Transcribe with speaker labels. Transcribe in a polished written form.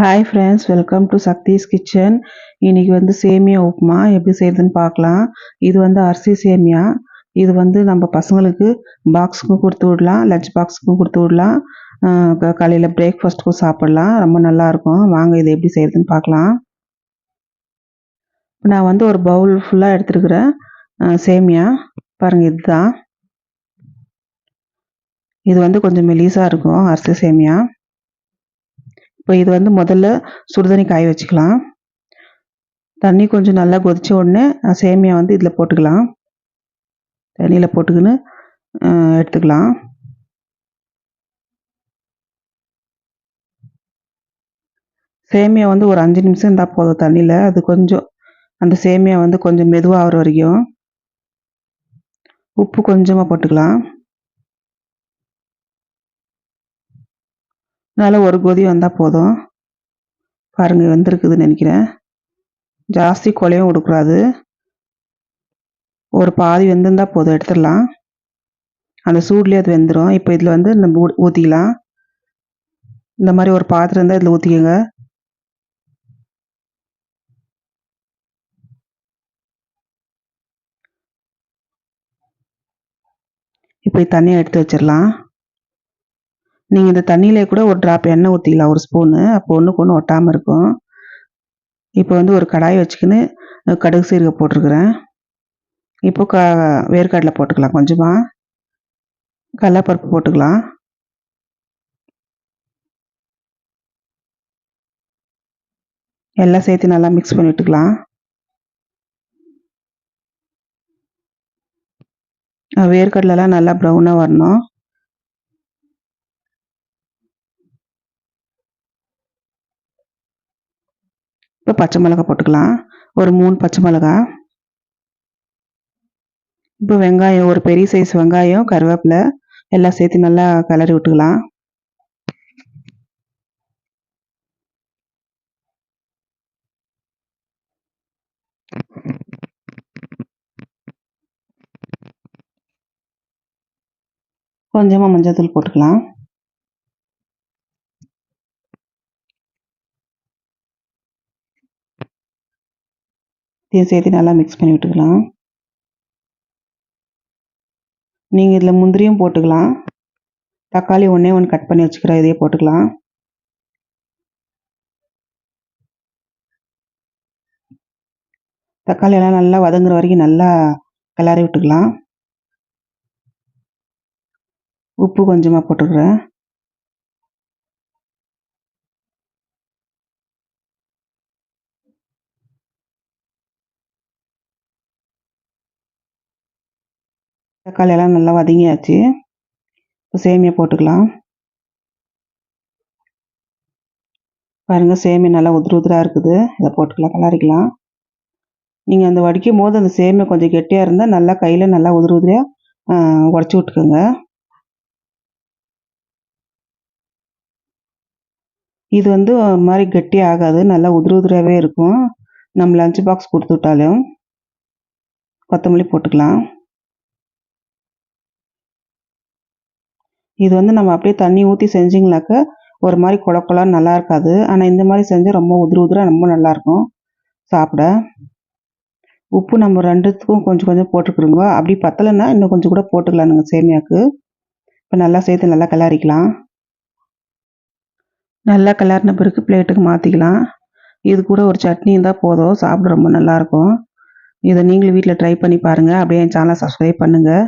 Speaker 1: Hi friends, welcome to Shakthi's kitchen. இன்றைக்கி சேமியா உப்புமா எப்படி செய்கிறதுன்னு பார்க்கலாம். இது அரிசி சேமியா. இது நம்ம பசங்களுக்கு பாக்ஸுக்கும் கொடுத்து விடலாம், லஞ்ச் பாக்ஸுக்கும் கொடுத்து விடலாம், காலையில் பிரேக்ஃபாஸ்ட்டுக்கும் சாப்பிட்லாம். ரொம்ப நல்லாயிருக்கும். வாங்க இதை எப்படி செய்கிறதுன்னு பார்க்கலாம். நான் ஒரு பவுல் ஃபுல்லாக எடுத்துருக்கிறேன் சேமியா. பாருங்கள், இதுதான். இது கொஞ்சம் மெலிசாக இருக்கும் அரிசி சேமியா. இப்போ இது முதல்ல சுடுதண்ணி காய வச்சுக்கலாம். தண்ணி கொஞ்சம் நல்லா கொதித்த உடனே சேமியா இதில் போட்டுக்கலாம். தண்ணியில் போட்டுக்கின்னு எடுத்துக்கலாம். சேமியா ஒரு 5 நிமிஷம் இருந்தால் போதும் தண்ணியில். அது கொஞ்சம் அந்த சேமியா கொஞ்சம் மெதுவாகிற வரைக்கும். உப்பு கொஞ்சமாக போட்டுக்கலாம். நல்லா ஒரு கொதி வந்தால் போதும். பாருங்கள், வெந்திருக்குதுன்னு நினைக்கிறேன். ஜாஸ்தி கொலையும் கொடுக்கூடாது. ஒரு பாதி வெந்திருந்தால் போதும், எடுத்துடலாம். அந்த சூட்லேயே அது வெந்துடும். இப்போ இதில் நம்ம ஊற்றிக்கலாம். இந்த மாதிரி ஒரு பாத்திரம் இருந்தால் இதில் ஊற்றிக்கோங்க. இப்போ தண்ணியை எடுத்து வச்சிடலாம். நீங்கள் இந்த தண்ணியிலே கூட ஒரு ட்ராப் எண்ணெய் ஊற்றிக்கலாம், ஒரு ஸ்பூனு. அப்போ ஒன்றுக்கு ஒன்று ஒட்டாமல் இருக்கும். இப்போ ஒரு கடாய் வச்சுக்கின்னு கடுகு சீரகம் போட்டிருக்கிறேன். இப்போ வேர்க்கடலை போட்டுக்கலாம். கொஞ்சமாக கடலைப்பருப்பு போட்டுக்கலாம். எல்லாம் சேர்த்து நல்லா மிக்ஸ் பண்ணி விட்டுக்கலாம். வேர்க்கடலைலாம் நல்லா ப்ரௌனாக வரணும். இப்போ பச்சை மிளகாய் போட்டுக்கலாம், ஒரு 3 பச்சை மிளகாய். இப்போ வெங்காயம், ஒரு பெரிய சைஸ் வெங்காயம், கருவேப்பிலை எல்லாம் சேர்த்து நல்லா கிளறி விட்டுக்கலாம். கொஞ்சமாக மஞ்சள் போட்டுக்கலாம். இதையும் சேர்த்து நல்லா மிக்ஸ் பண்ணி விட்டுக்கலாம். நீங்கள் இதில் முந்திரியும் போட்டுக்கலாம். தக்காளி ஒன்றே ஒன்று கட் பண்ணி வச்சுக்கிறேன், இதையே போட்டுக்கலாம். தக்காளி எல்லாம் நல்லா வதங்குற வரைக்கும் நல்லா கிளறி விட்டுக்கலாம். உப்பு கொஞ்சமாக போட்டுக்கிறேன். தக்காளி எல்லாம் நல்லா வதங்கியாச்சு. இப்போ சேமியா போட்டுக்கலாம். பாருங்கள், சேமியா நல்லா உதிராக இருக்குது. இதை போட்டுக்கலாம், கிளறிக்கலாம். நீங்கள் அந்த வடிக்கும் போது அந்த சேமியா கொஞ்சம் கெட்டியாக இருந்தால் நல்லா கையில் நல்லா உதிரியாக உடச்சி விட்டுக்கோங்க. இது ஒரு மாதிரி கெட்டியாக ஆகாது, நல்லா உதிராகவே இருக்கும். நம்ம லஞ்ச் பாக்ஸ் கொடுத்து விட்டாலும். கொத்தமல்லி போட்டுக்கலாம். இது நம்ம அப்படியே தண்ணி ஊற்றி செஞ்சிங்கனாக்க ஒரு மாதிரி குழக்குலாம் நல்லா இருக்காது. ஆனால் இந்த மாதிரி செஞ்சால் ரொம்ப உதிராக ரொம்ப நல்லாயிருக்கும் சாப்பிட. உப்பு நம்ம ரெண்டுத்துக்கும் கொஞ்சம் கொஞ்சம் போட்டுக்கிறோங்க. அப்படி பத்தலைன்னா இன்னும் கொஞ்சம் கூட போட்டுக்கலாம் நீங்கள் சேமியாவுக்கு. இப்போ நல்லா சேர்த்து நல்லா கிளறிக்கலாம். நல்லா கிளறின பிறகு பிளேட்டுக்கு மாற்றிக்கலாம். இது கூட ஒரு சட்னி இருந்தால் போதும், சாப்பிட ரொம்ப நல்லாயிருக்கும். இதை நீங்களும் வீட்டில் ட்ரை பண்ணி பாருங்கள். அப்படியே என் சேனலை சப்ஸ்கிரைப் பண்ணுங்கள்.